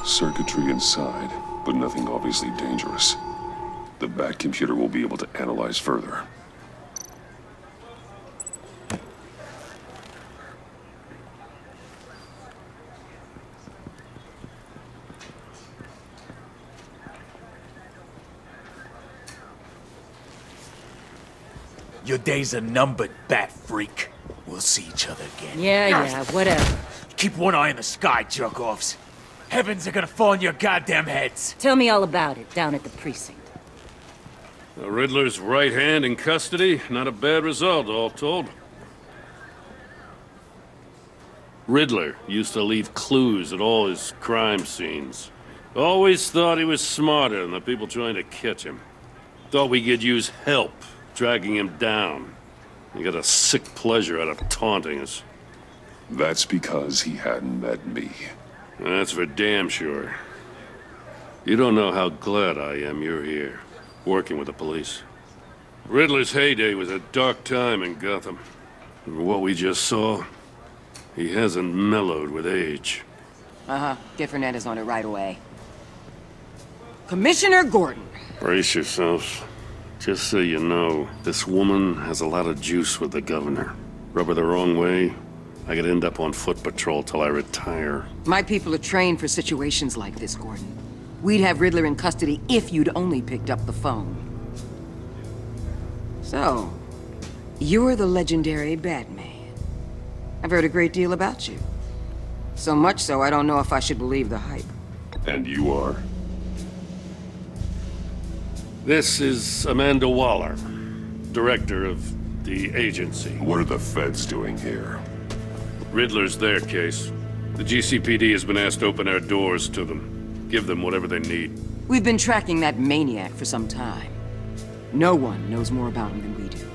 Circuitry inside, but nothing obviously dangerous. The Bat computer will be able to analyze further. Your days are numbered, Bat Freak. We'll see each other again. Yeah, whatever. Keep one eye in the sky, jerk-offs. Heavens are gonna fall on your goddamn heads. Tell me all about it down at the precinct. The Riddler's right hand in custody. Not a bad result, all told. Riddler used to leave clues at all his crime scenes. Always thought he was smarter than the people trying to catch him. Thought we could use help dragging him down. He got a sick pleasure out of taunting us. That's because he hadn't met me. That's for damn sure. You don't know how glad I am you're here, working with the police. Riddler's heyday was a dark time in Gotham. And what we just saw, he hasn't mellowed with age. Get Fernandez on it right away. Commissioner Gordon. Brace yourselves. Just so you know, this woman has a lot of juice with the governor. Rub her the wrong way, I could end up on foot patrol till I retire. My people are trained for situations like this, Gordon. We'd have Riddler in custody if you'd only picked up the phone. So, you're the legendary Batman. I've heard a great deal about you. So much so, I don't know if I should believe the hype. And you are? This is Amanda Waller, director of the agency. What are the feds doing here? Riddler's their case. The GCPD has been asked to open our doors to them. Give them whatever they need. We've been tracking that maniac for some time. No one knows more about him than we do.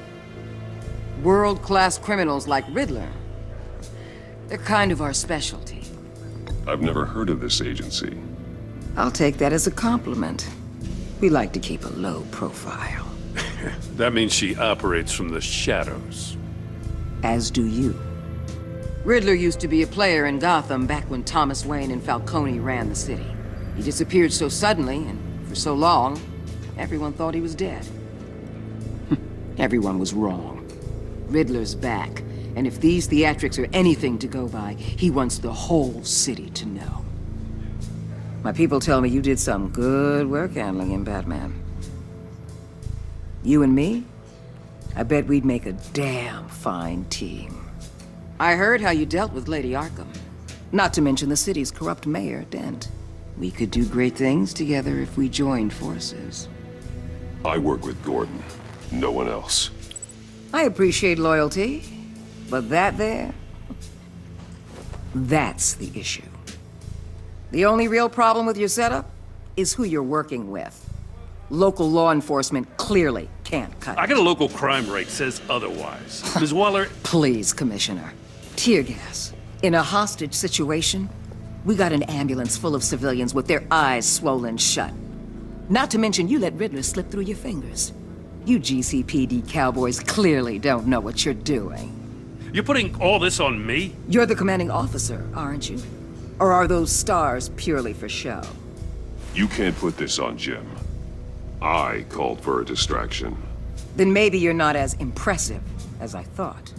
World-class criminals like Riddler. They're kind of our specialty. I've never heard of this agency. I'll take that as a compliment. We like to keep a low profile. That means she operates from the shadows. As do you. Riddler used to be a player in Gotham back when Thomas Wayne and Falcone ran the city. He disappeared so suddenly and for so long, everyone thought he was dead. Everyone was wrong. Riddler's back, and if these theatrics are anything to go by, he wants the whole city to know. My people tell me you did some good work handling him, Batman. You and me? I bet we'd make a damn fine team. I heard how you dealt with Lady Arkham. Not to mention the city's corrupt mayor, Dent. We could do great things together if we joined forces. I work with Gordon. No one else. I appreciate loyalty, but that there... that's the issue. The only real problem with your setup is who you're working with. Local law enforcement clearly can't cut it. I got a local crime rate says otherwise. Ms. Waller... Please, Commissioner. Tear gas. In a hostage situation, we got an ambulance full of civilians with their eyes swollen shut. Not to mention you let Riddler slip through your fingers. You GCPD cowboys clearly don't know what you're doing. You're putting all this on me? You're the commanding officer, aren't you? Or are those stars purely for show? You can't put this on Jim. I called for a distraction. Then maybe you're not as impressive as I thought.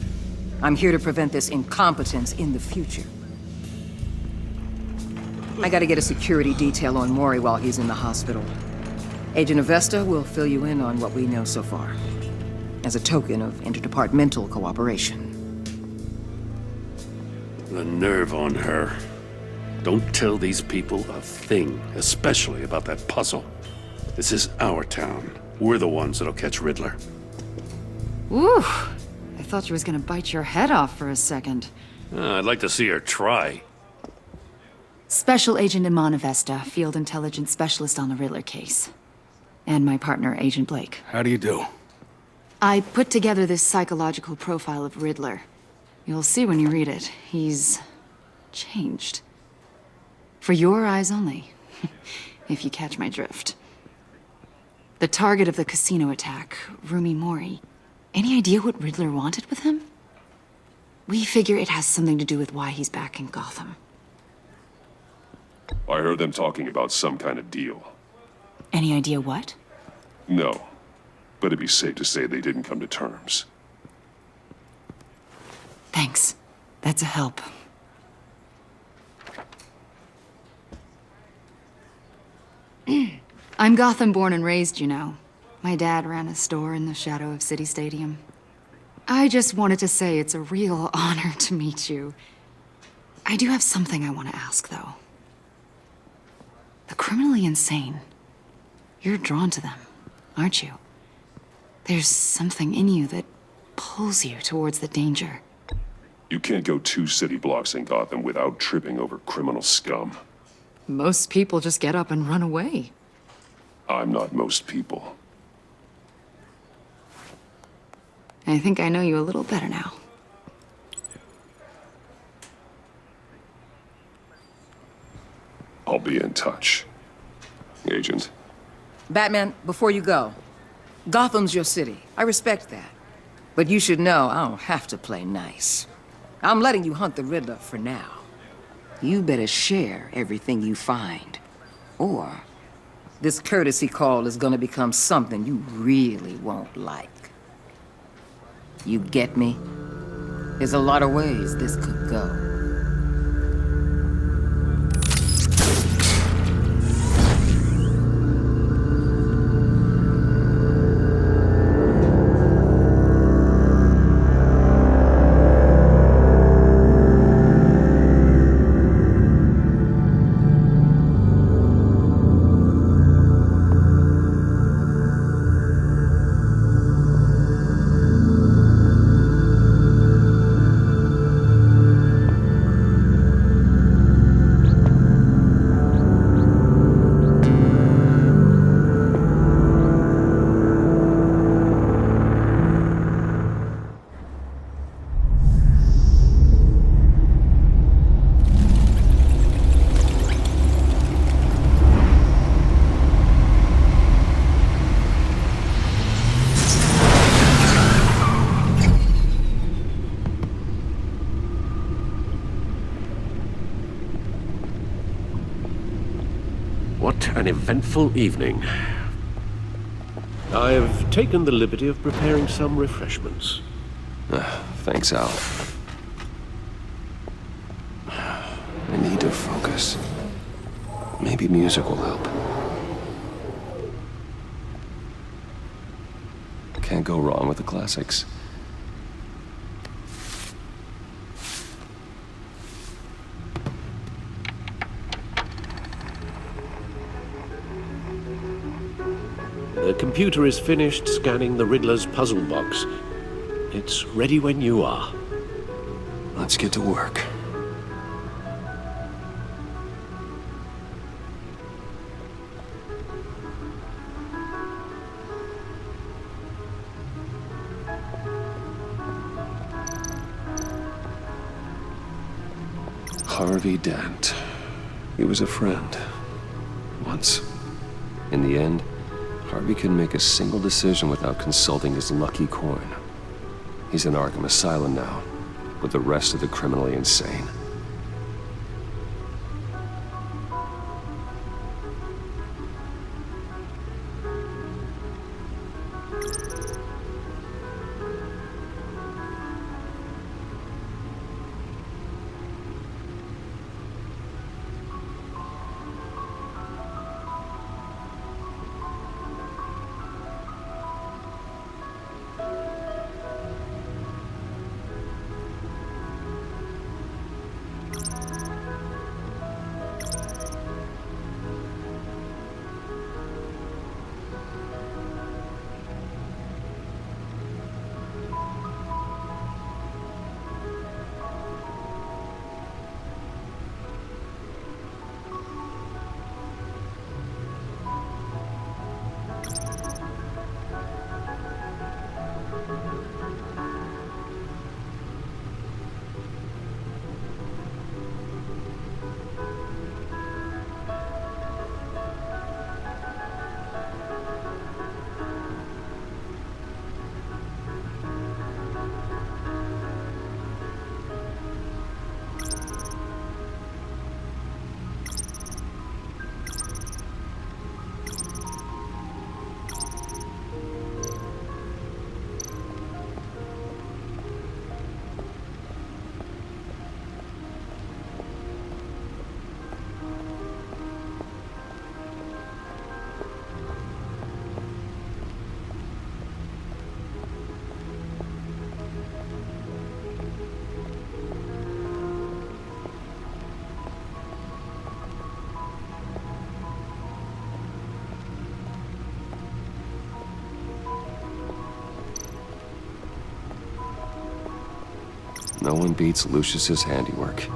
I'm here to prevent this incompetence in the future. I gotta get a security detail on Maury while he's in the hospital. Agent Avesta will fill you in on what we know so far, as a token of interdepartmental cooperation. The nerve on her. Don't tell these people a thing, especially about that puzzle. This is our town. We're the ones that'll catch Riddler. Ooh, I thought she was gonna bite your head off for a second. I'd like to see her try. Special Agent Iman Avesta, Field Intelligence Specialist on the Riddler case. And my partner, Agent Blake. How do you do? I put together this psychological profile of Riddler. You'll see when you read it. He's changed. For your eyes only, if you catch my drift. The target of the casino attack, Rumi Mori. Any idea what Riddler wanted with him? We figure it has something to do with why he's back in Gotham. I heard them talking about some kind of deal. Any idea what? No, but it'd be safe to say they didn't come to terms. Thanks. That's a help. I'm Gotham born and raised, you know. My dad ran a store in the shadow of City Stadium. I just wanted to say it's a real honor to meet you. I do have something I want to ask, though. The criminally insane. You're drawn to them, aren't you? There's something in you that pulls you towards the danger. You can't go 2 city blocks in Gotham without tripping over criminal scum. Most people just get up and run away. I'm not most people. I think I know you a little better now. I'll be in touch. Agent. Batman, before you go, Gotham's your city. I respect that. But you should know I don't have to play nice. I'm letting you hunt the Riddler for now. You better share everything you find. Or this courtesy call is gonna become something you really won't like. You get me? There's a lot of ways this could go. What an eventful evening. I've taken the liberty of preparing some refreshments. Thanks, Al. I need to focus. Maybe music will help. Can't go wrong with the classics. The computer is finished scanning the Riddler's puzzle box. It's ready when you are. Let's get to work. Harvey Dent. He was a friend. Once. In the end, Harvey couldn't make a single decision without consulting his lucky coin. He's in Arkham Asylum now, with the rest of the criminally insane. No one beats Lucius's handiwork.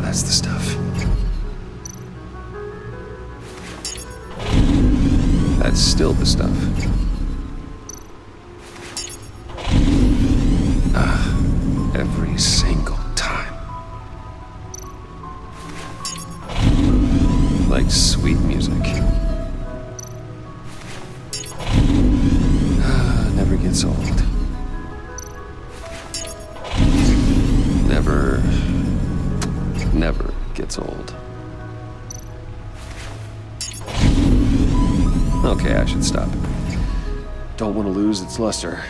That's the stuff. That's still the stuff. Every single time. Like sweet music. Never gets old. Never gets old. Okay, I should stop. Don't want to lose its luster.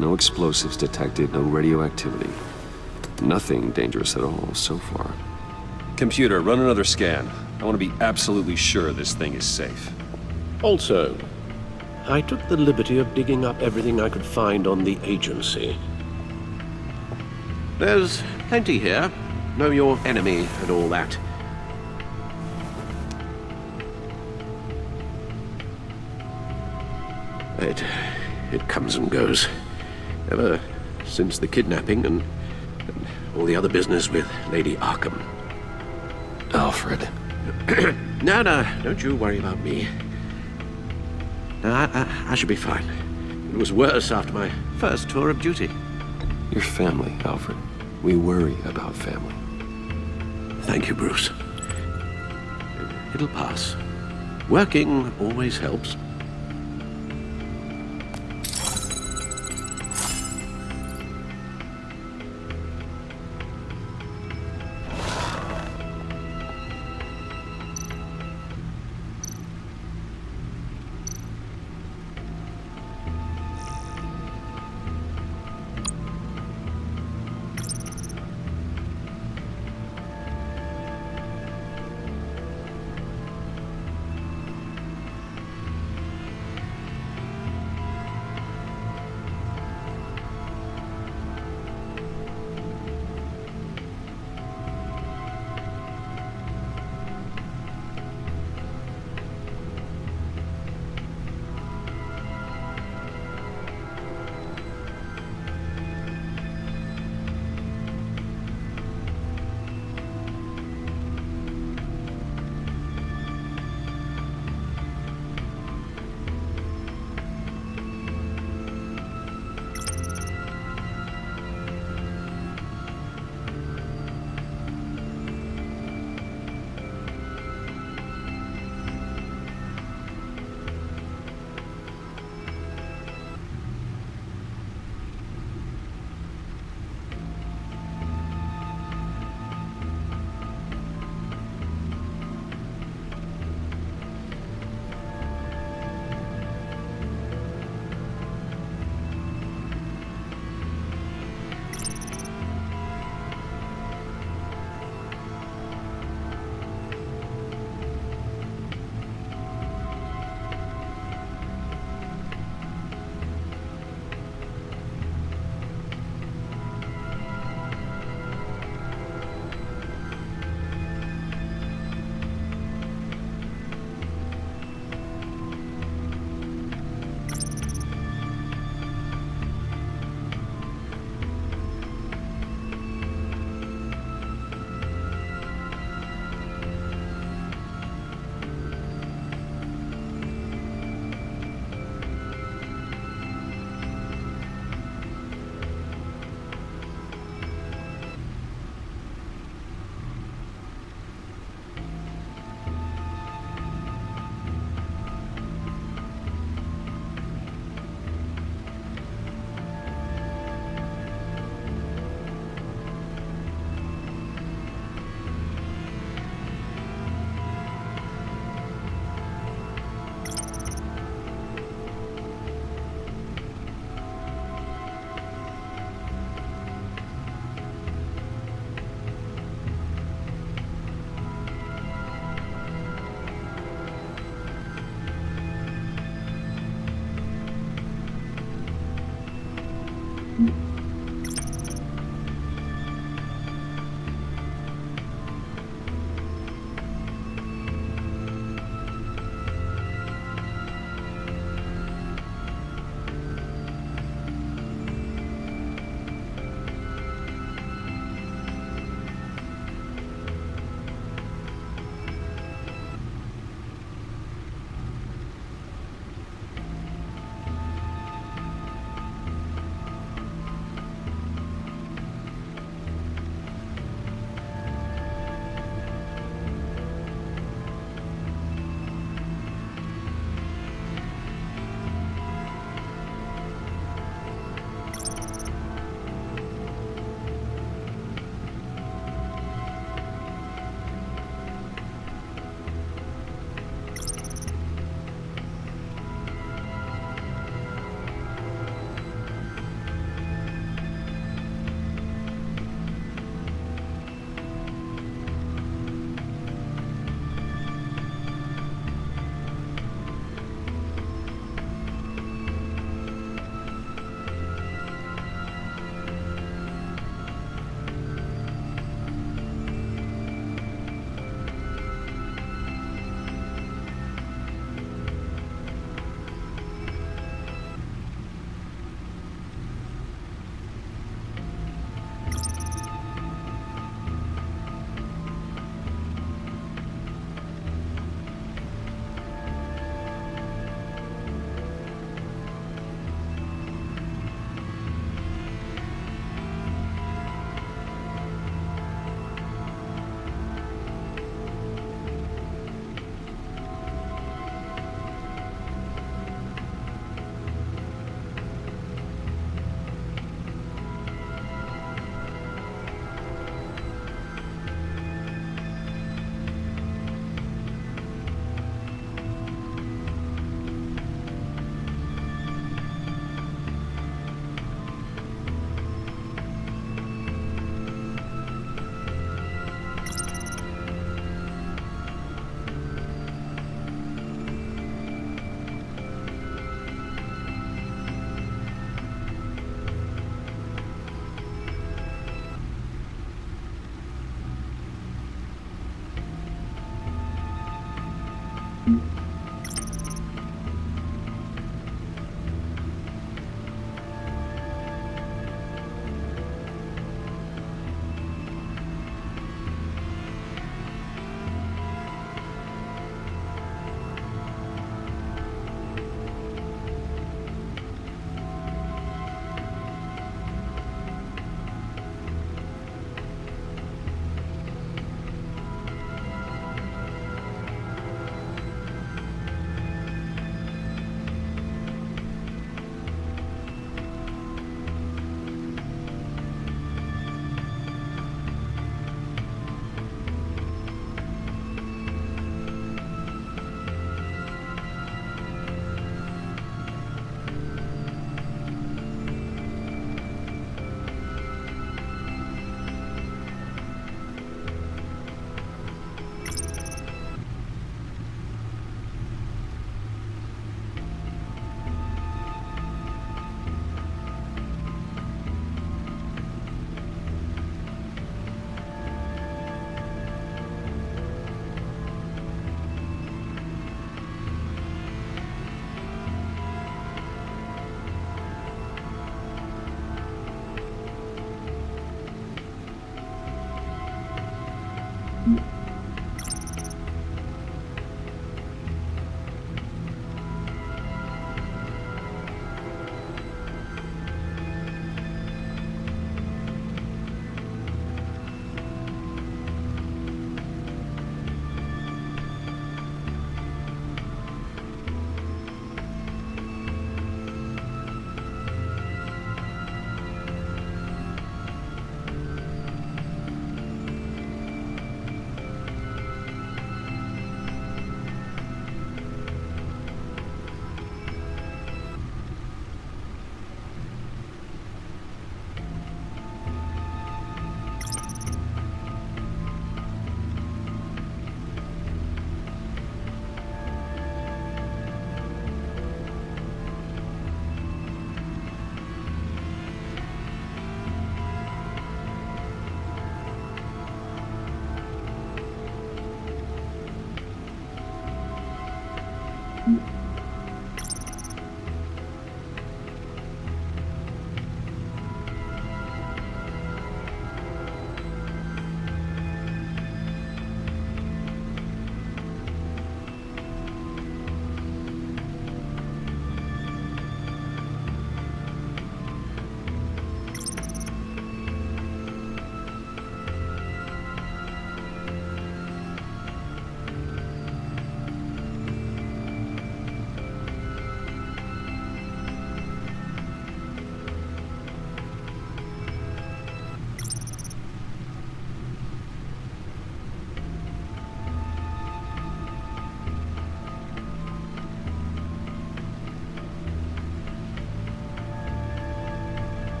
No explosives detected, no radioactivity. Nothing dangerous at all so far. Computer, run another scan. I want to be absolutely sure this thing is safe. Also, I took the liberty of digging up everything I could find on the agency. There's plenty here. Know your enemy and all that. It comes and goes. Ever since the kidnapping and all the other business with Lady Arkham. Alfred. No, don't you worry about me. No, I should be fine. It was worse after my first tour of duty. Your family, Alfred. We worry about family. Thank you, Bruce. It'll pass. Working always helps.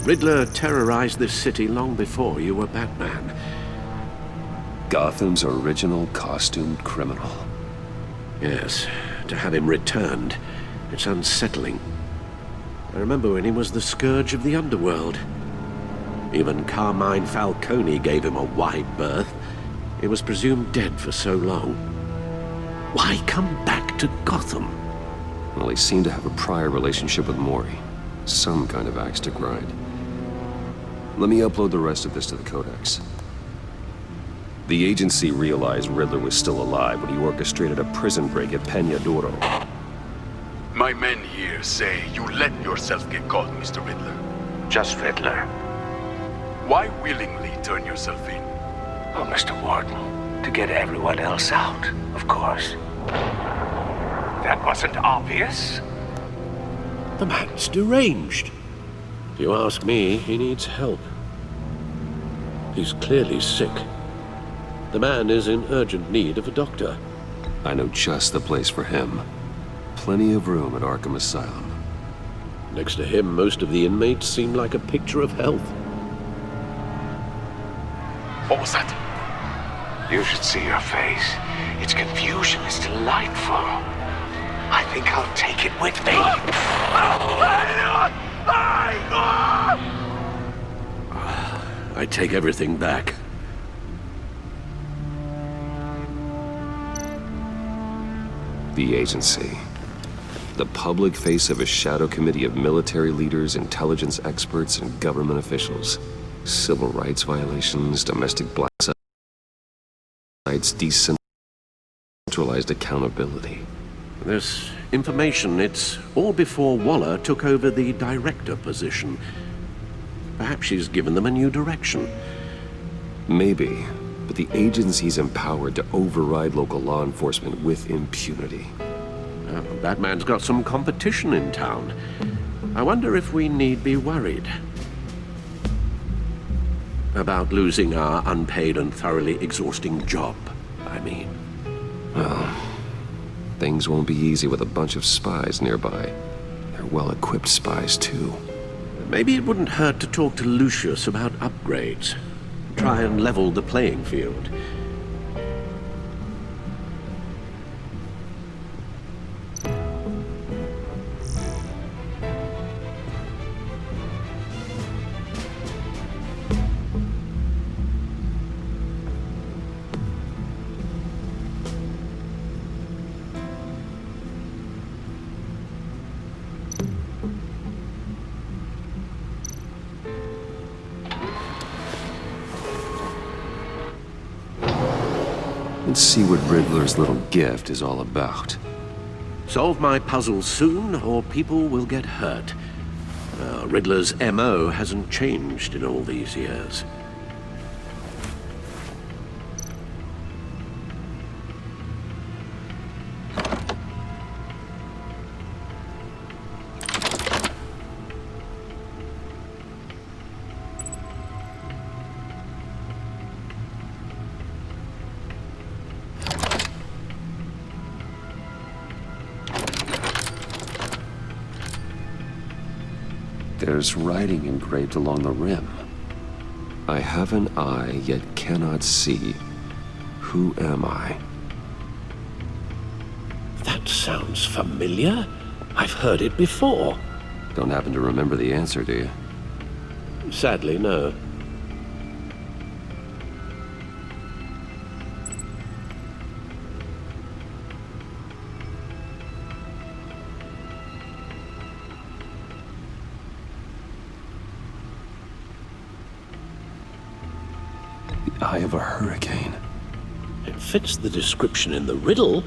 Riddler terrorized this city long before you were Batman. Gotham's original costumed criminal. Yes, to have him returned, it's unsettling. I remember when he was the scourge of the underworld. Even Carmine Falcone gave him a wide berth. He was presumed dead for so long. Why come back to Gotham? Well, he seemed to have a prior relationship with Mori. Some kind of axe to grind. Let me upload the rest of this to the Codex. The agency realized Riddler was still alive when he orchestrated a prison break at Peña Duro. My men here say you let yourself get caught, Mr. Riddler. Just Riddler. Why willingly turn yourself in? Oh, Mr. Warden, to get everyone else out, of course. That wasn't obvious. The man's deranged. If you ask me, he needs help. He's clearly sick. The man is in urgent need of a doctor. I know just the place for him. Plenty of room at Arkham Asylum. Next to him, most of the inmates seem like a picture of health. What was that? You should see your face. Its confusion is delightful. I think I'll take it with me. I take everything back. The agency. The public face of a shadow committee of military leaders, intelligence experts, and government officials. Civil rights violations, domestic black sites, decentralized accountability. This information, it's all before Waller took over the director position. Perhaps she's given them a new direction. Maybe, but the agency's empowered to override local law enforcement with impunity. Batman's got some competition in town. I wonder if we need be worried about losing our unpaid and thoroughly exhausting job, I mean. Well, things won't be easy with a bunch of spies nearby. They're well-equipped spies, too. Maybe it wouldn't hurt to talk to Lucius about upgrades. Try and level the playing field. Let's see what Riddler's little gift is all about. Solve my puzzle soon, or people will get hurt. Riddler's MO hasn't changed in all these years. There's writing engraved along the rim. I have an eye, yet cannot see. Who am I? That sounds familiar. I've heard it before. Don't happen to remember the answer, do you? Sadly, no. Eye of a hurricane. It fits the description in the riddle,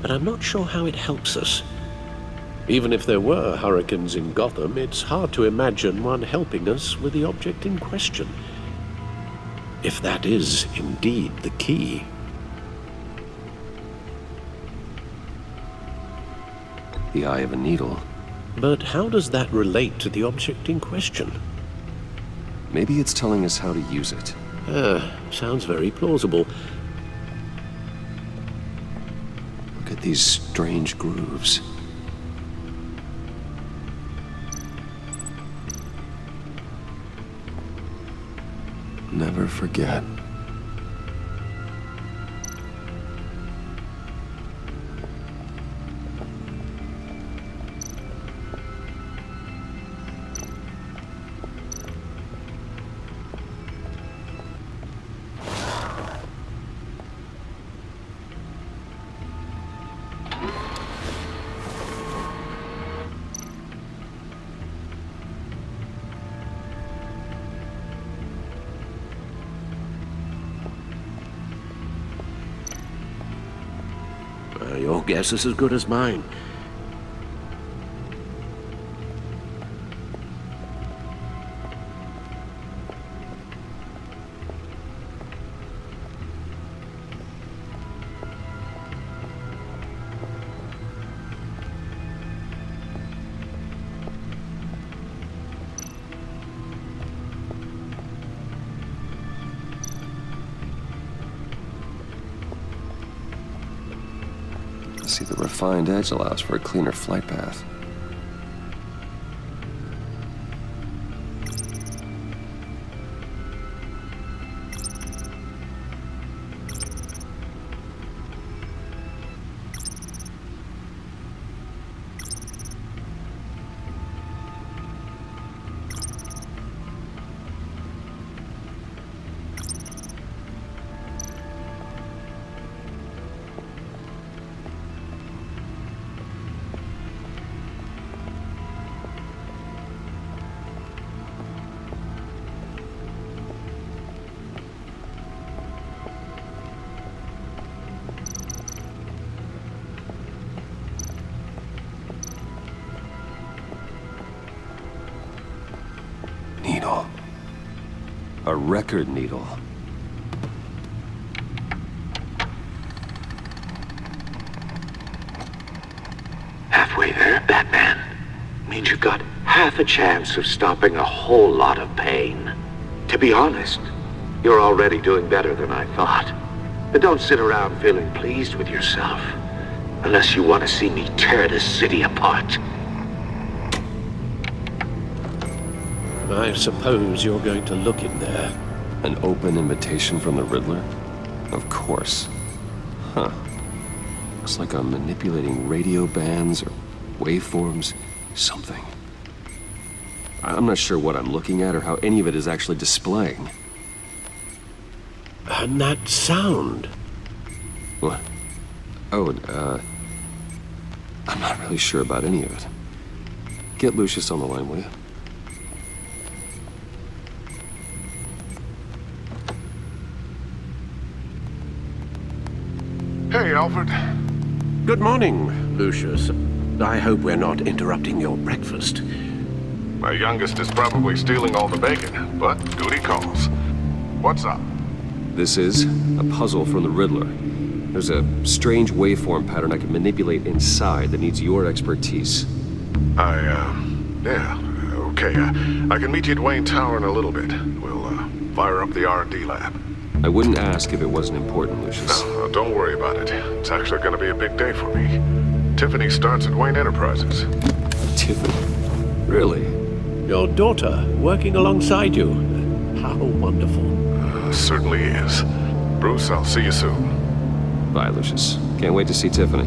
but I'm not sure how it helps us. Even if there were hurricanes in Gotham, it's hard to imagine one helping us with the object in question. If that is indeed the key. The eye of a needle. But how does that relate to the object in question? Maybe it's telling us how to use it. Sounds very plausible. Look at these strange grooves. never forget. Your guess is as good as mine. See, the refined edge allows for a cleaner flight path. Needle. A record needle. Halfway there, Batman. Means you've got half a chance of stopping a whole lot of pain. To be honest, you're already doing better than I thought. But don't sit around feeling pleased with yourself. Unless you want to see me tear this city apart. I suppose you're going to look in there. An open invitation from the Riddler? Of course. Huh. Looks like I'm manipulating radio bands or waveforms, something. I'm not sure what I'm looking at or how any of it is actually displaying. And that sound. What? Oh, I'm not really sure about any of it. Get Lucius on the line, will you? Hey, Alfred. Good morning, Lucius. I hope we're not interrupting your breakfast. My youngest is probably stealing all the bacon, but duty calls. What's up? This is a puzzle from the Riddler. There's a strange waveform pattern I can manipulate inside that needs your expertise. Yeah, okay. I can meet you at Wayne Tower in a little bit. We'll, fire up the R&D lab. I wouldn't ask if it wasn't important, Lucius. No, don't worry about it. It's actually gonna be a big day for me. Tiffany starts at Wayne Enterprises. Tiffany? Really? Your daughter working alongside you. How wonderful. Certainly is. Bruce, I'll see you soon. Bye, Lucius. Can't wait to see Tiffany.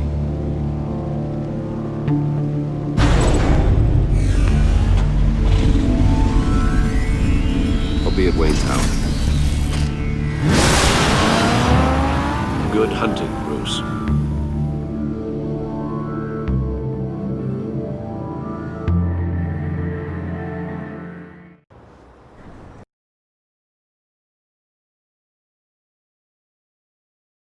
I'll be at Wayne Tower. Good hunting, Bruce.